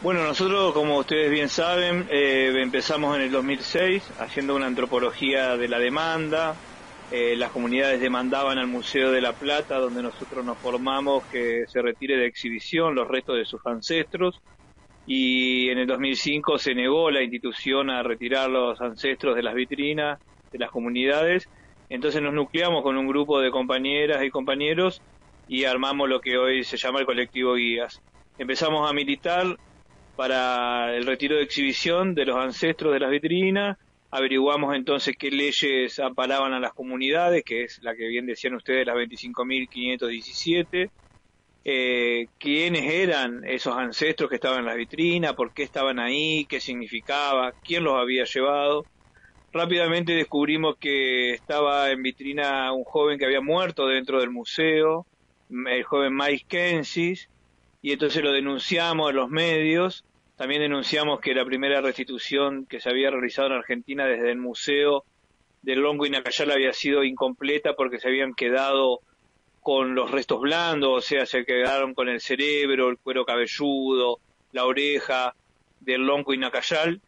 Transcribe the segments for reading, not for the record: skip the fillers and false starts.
Bueno, nosotros, como ustedes bien saben, empezamos en el 2006 haciendo una antropología de la demanda. Las comunidades demandaban al Museo de la Plata, donde nosotros nos formamos, que se retire de exhibición los restos de sus ancestros. Y en el 2005 se negó la institución a retirar los ancestros de las vitrinas de las comunidades. Entonces nos nucleamos con un grupo de compañeras y compañeros y armamos lo que hoy se llama el colectivo Guías. Empezamos a militar para el retiro de exhibición de los ancestros de las vitrinas. Averiguamos entonces qué leyes amparaban a las comunidades, que es la que bien decían ustedes, las 25.517. Quiénes eran esos ancestros que estaban en las vitrinas, por qué estaban ahí, qué significaba, quién los había llevado. Rápidamente descubrimos que estaba en vitrina un joven que había muerto dentro del museo, el joven Mike Kensis, y entonces lo denunciamos a los medios. También denunciamos que la primera restitución que se había realizado en Argentina desde el museo del Lonco y Nacayal había sido incompleta porque se habían quedado con los restos blandos, o sea, se quedaron con el cerebro, el cuero cabelludo, la oreja del Lonco y Nacayal,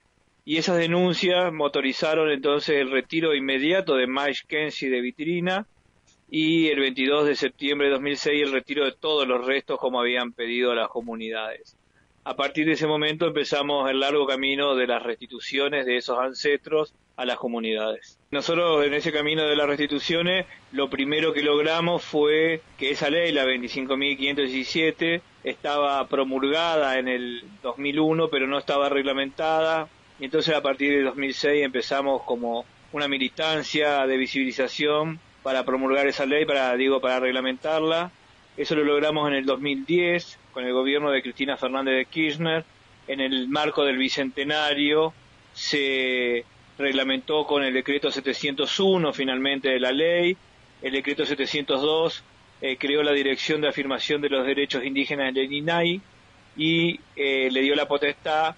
y esas denuncias motorizaron entonces el retiro inmediato de Mike Kensi de vitrina, y el 22 de septiembre de 2006 el retiro de todos los restos como habían pedido las comunidades. A partir de ese momento empezamos el largo camino de las restituciones de esos ancestros a las comunidades. Nosotros en ese camino de las restituciones lo primero que logramos fue que esa ley, la 25.517, estaba promulgada en el 2001 pero no estaba reglamentada, y entonces a partir de 2006 empezamos como una militancia de visibilización para promulgar esa ley, para reglamentarla. Eso lo logramos en el 2010 con el gobierno de Cristina Fernández de Kirchner. En el marco del Bicentenario se reglamentó con el decreto 701 finalmente de la ley. El decreto 702 creó la Dirección de Afirmación de los Derechos Indígenas del INAI y le dio la potestad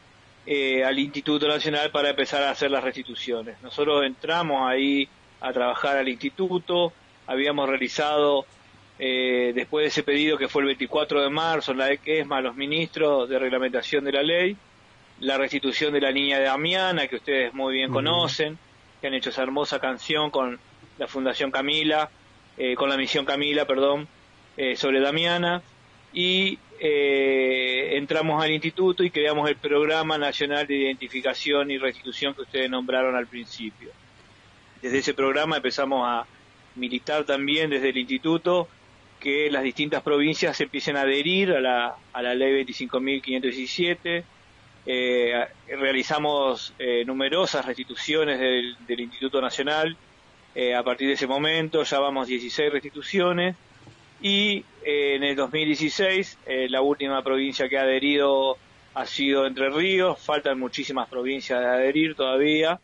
al Instituto Nacional para empezar a hacer las restituciones. Nosotros entramos ahí a trabajar al instituto. Habíamos realizado, después de ese pedido que fue el 24 de marzo, en la ESMA, los ministros de reglamentación de la ley, la restitución de la niña de Damiana, que ustedes muy bien conocen, que han hecho esa hermosa canción con la Fundación Camila, con la Misión Camila, perdón, sobre Damiana, y entramos al instituto y creamos el Programa Nacional de Identificación y Restitución que ustedes nombraron al principio. Desde ese programa empezamos a militar también desde el instituto que las distintas provincias empiecen a adherir a la ley 25.517. Realizamos numerosas restituciones del Instituto Nacional. A partir de ese momento ya vamos 16 restituciones y en el 2016 la última provincia que ha adherido ha sido Entre Ríos. Faltan muchísimas provincias de adherir todavía.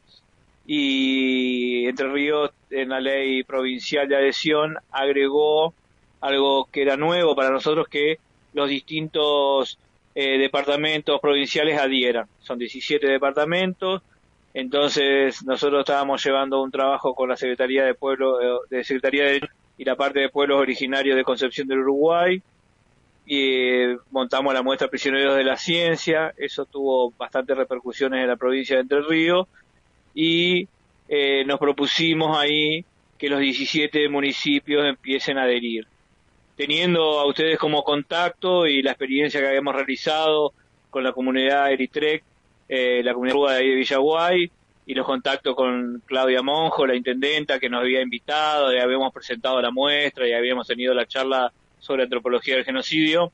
Y Entre Ríos, en la ley provincial de adhesión, agregó algo que era nuevo para nosotros, que los distintos departamentos provinciales adhieran. Son 17 departamentos, entonces nosotros estábamos llevando un trabajo con la Secretaría de y la parte de pueblos originarios de Concepción del Uruguay, y montamos la muestra Prisioneros de la Ciencia. Eso tuvo bastantes repercusiones en la provincia de Entre Ríos, y nos propusimos ahí que los 17 municipios empiecen a adherir. Teniendo a ustedes como contacto y la experiencia que habíamos realizado con la comunidad Eritrec, la comunidad de ahí de Villaguay, y los contactos con Claudia Monjo, la intendenta, que nos había invitado, y habíamos presentado la muestra y habíamos tenido la charla sobre antropología del genocidio,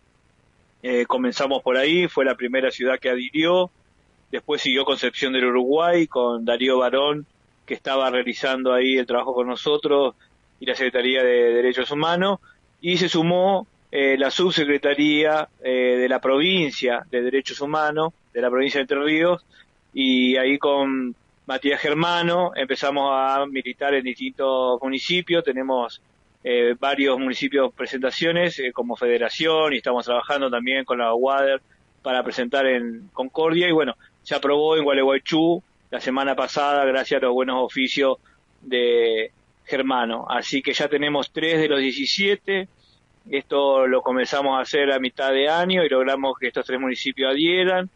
comenzamos por ahí. Fue la primera ciudad que adhirió. Después siguió Concepción del Uruguay con Darío Barón, que estaba realizando ahí el trabajo con nosotros, y la Secretaría de Derechos Humanos, y se sumó la subsecretaría de la provincia de Derechos Humanos, de la provincia de Entre Ríos, y ahí con Matías Germano empezamos a militar en distintos municipios. Tenemos varios municipios presentaciones como federación, y estamos trabajando también con la UADER para presentar en Concordia, y bueno, se aprobó en Gualeguaychú la semana pasada gracias a los buenos oficios de Germano. Así que ya tenemos 3 de los 17. Esto lo comenzamos a hacer a mitad de año y logramos que estos 3 municipios adhieran.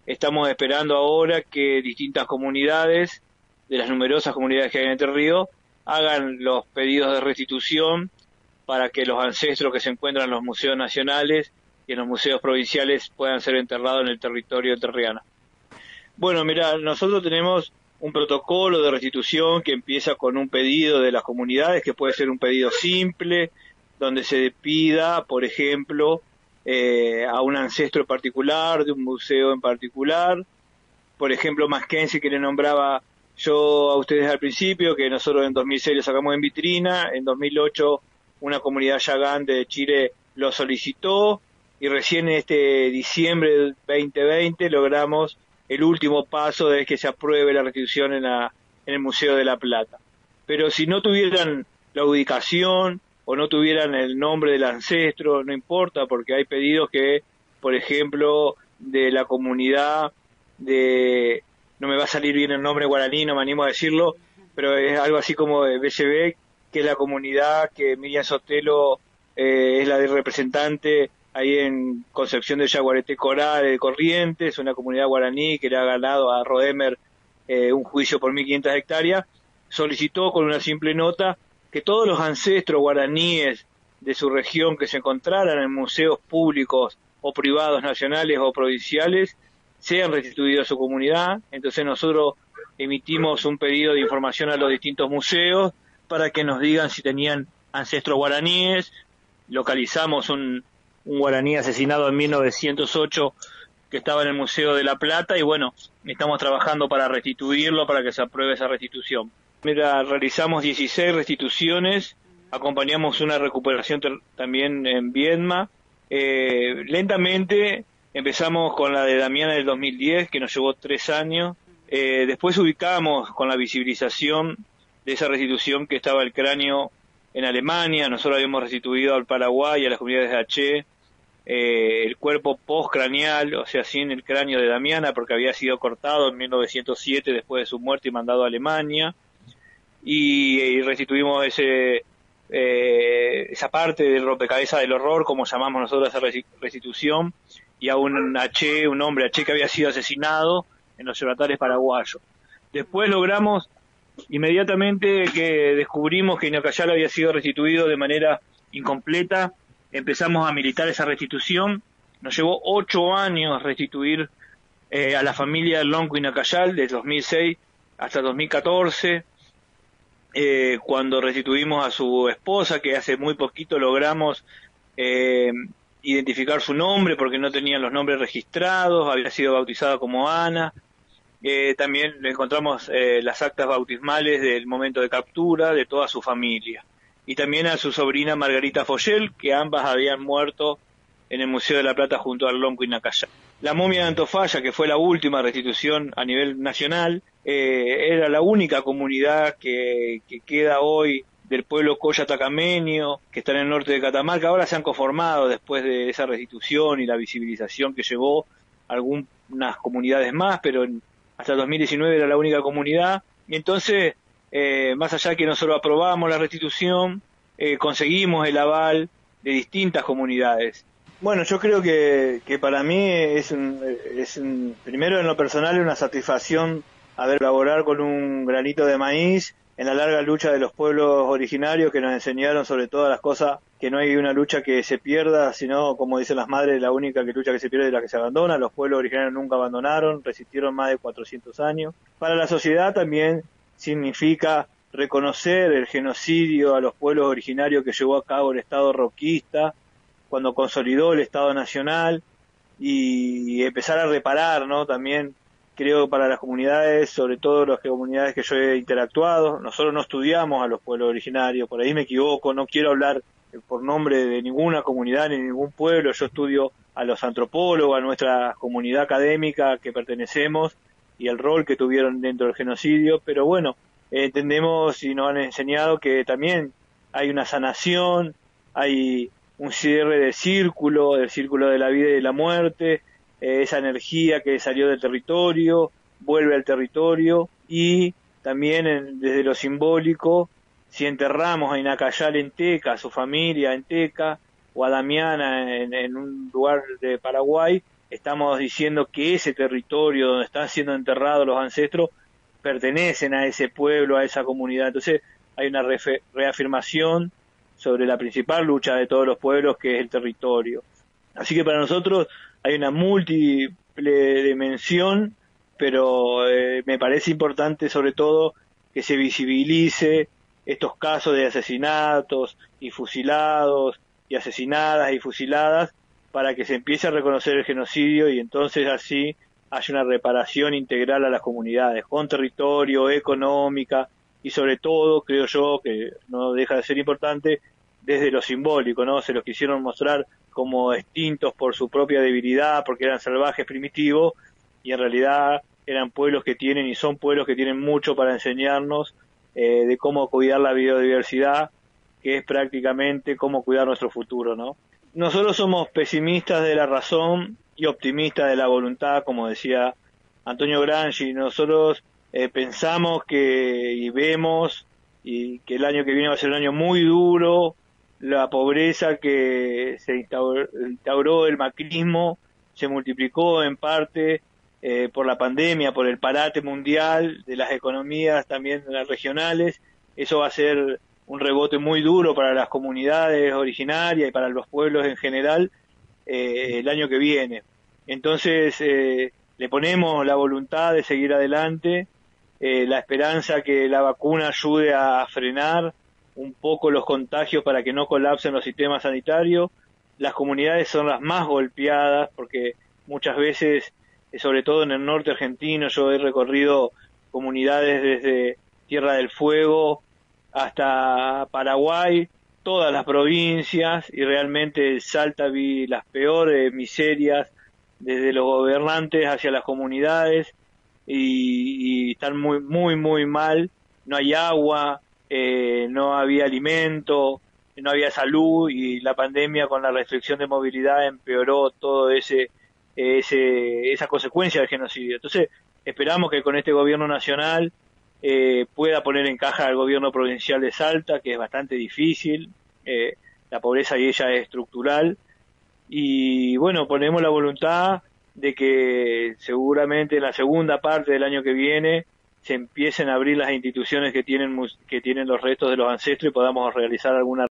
estamos esperando ahora que distintas comunidades, de las numerosas comunidades que hay en Entre Ríos, hagan los pedidos de restitución para que los ancestros que se encuentran en los museos nacionales y en los museos provinciales puedan ser enterrados en el territorio entrerriano. Bueno, mira, nosotros tenemos un protocolo de restitución que empieza con un pedido de las comunidades, que puede ser un pedido simple, donde se pida, por ejemplo, a un ancestro particular, de un museo en particular. Por ejemplo, Mackenzie, que le nombraba yo a ustedes al principio, que nosotros en 2006 lo sacamos en vitrina, en 2008 una comunidad yagán de Chile lo solicitó, y recién este diciembre del 2020 logramos el último paso de que se apruebe la restitución en el Museo de la Plata. Pero si no tuvieran la ubicación o no tuvieran el nombre del ancestro, no importa, porque hay pedidos que, por ejemplo, de la comunidad de, no me va a salir bien el nombre guaraní, no me animo a decirlo, pero es algo así como de BCB, que es la comunidad que Miriam Sotelo es la de representante ahí en Concepción de Yaguareté Corá de Corrientes, una comunidad guaraní que le ha ganado a Roemer un juicio por 1.500 hectáreas, solicitó con una simple nota que todos los ancestros guaraníes de su región que se encontraran en museos públicos o privados nacionales o provinciales sean restituidos a su comunidad. Entonces nosotros emitimos un pedido de información a los distintos museos para que nos digan si tenían ancestros guaraníes. Localizamos un guaraní asesinado en 1908 que estaba en el Museo de la Plata, y bueno, estamos trabajando para restituirlo, para que se apruebe esa restitución. Mira, realizamos 16 restituciones, acompañamos una recuperación también en Viedma. Lentamente empezamos con la de Damiana del 2010, que nos llevó 3 años. Después ubicamos con la visibilización de esa restitución que estaba el cráneo en Alemania. Nosotros habíamos restituido al Paraguay y a las comunidades de H el cuerpo postcraneal, o sea, sin el cráneo de Damiana, porque había sido cortado en 1907 después de su muerte y mandado a Alemania, y restituimos esa parte del rompecabezas del horror, como llamamos nosotros a esa restitución, y a un hombre H que había sido asesinado en los Yonatales paraguayos. Después logramos inmediatamente que descubrimos que Inacayal había sido restituido de manera incompleta, empezamos a militar esa restitución. Nos llevó 8 años restituir a la familia del Lonco Inacayal, desde 2006 hasta 2014, cuando restituimos a su esposa, que hace muy poquito logramos identificar su nombre, porque no tenían los nombres registrados, había sido bautizada como Ana. También le encontramos las actas bautismales del momento de captura de toda su familia, y también a su sobrina Margarita Foyel, que ambas habían muerto en el Museo de la Plata junto al Lonco Inacayal. La momia de Antofalla, que fue la última restitución a nivel nacional, era la única comunidad que queda hoy del pueblo Coya Tacameño, que está en el norte de Catamarca. Ahora se han conformado después de esa restitución y la visibilización que llevó algunas comunidades más, pero hasta el 2019 era la única comunidad. Y entonces, más allá que nosotros aprobamos la restitución, conseguimos el aval de distintas comunidades. Bueno, yo creo que para mí primero en lo personal es una satisfacción haber colaborado con un granito de maíz en la larga lucha de los pueblos originarios, que nos enseñaron sobre todas las cosas que no hay una lucha que se pierda, sino, como dicen las madres, la única lucha que se pierde es la que se abandona. Los pueblos originarios nunca abandonaron, resistieron más de 400 años. Para la sociedad también significa reconocer el genocidio a los pueblos originarios que llevó a cabo el Estado roquista cuando consolidó el Estado Nacional, y empezar a reparar, ¿no? También creo para las comunidades, sobre todo las comunidades que yo he interactuado, nosotros no estudiamos a los pueblos originarios, por ahí me equivoco, no quiero hablar por nombre de ninguna comunidad ni de ningún pueblo, yo estudio a los antropólogos, a nuestra comunidad académica que pertenecemos y el rol que tuvieron dentro del genocidio, pero bueno, entendemos y nos han enseñado que también hay una sanación, hay un cierre del círculo de la vida y de la muerte, esa energía que salió del territorio, vuelve al territorio, y también desde lo simbólico, si enterramos a Inacayal en Teca, a su familia en Teca, o a Damiana en un lugar de Paraguay, estamos diciendo que ese territorio donde están siendo enterrados los ancestros pertenecen a ese pueblo, a esa comunidad. Entonces hay una reafirmación sobre la principal lucha de todos los pueblos, que es el territorio. Así que para nosotros hay una múltiple dimensión, pero me parece importante sobre todo que se visibilice estos casos de asesinatos y fusilados y asesinadas y fusiladas, para que se empiece a reconocer el genocidio y entonces así haya una reparación integral a las comunidades, con territorio, económica y sobre todo, creo yo, que no deja de ser importante, desde lo simbólico, ¿no? Se los quisieron mostrar como extintos por su propia debilidad, porque eran salvajes, primitivos, y en realidad eran pueblos que tienen y son pueblos que tienen mucho para enseñarnos de cómo cuidar la biodiversidad, que es prácticamente cómo cuidar nuestro futuro, ¿no? Nosotros somos pesimistas de la razón y optimistas de la voluntad, como decía Antonio Gramsci. Nosotros pensamos que y vemos y que el año que viene va a ser un año muy duro. La pobreza que se instauró el macrismo se multiplicó en parte por la pandemia, por el parate mundial de las economías también las regionales. Eso va a ser un rebote muy duro para las comunidades originarias y para los pueblos en general el año que viene. Entonces le ponemos la voluntad de seguir adelante, la esperanza que la vacuna ayude a frenar un poco los contagios para que no colapsen los sistemas sanitarios. Las comunidades son las más golpeadas porque muchas veces, sobre todo en el norte argentino, yo he recorrido comunidades desde Tierra del Fuego hasta Paraguay, todas las provincias, y realmente en Salta vi las peores miserias desde los gobernantes hacia las comunidades y están muy mal. No hay agua, no había alimento, no había salud, y la pandemia con la restricción de movilidad empeoró todo esa consecuencia del genocidio. Entonces esperamos que con este gobierno nacional pueda poner en caja al gobierno provincial de Salta, que es bastante difícil, la pobreza y ella es estructural, y bueno, ponemos la voluntad de que seguramente en la segunda parte del año que viene se empiecen a abrir las instituciones que tienen los restos de los ancestros y podamos realizar alguna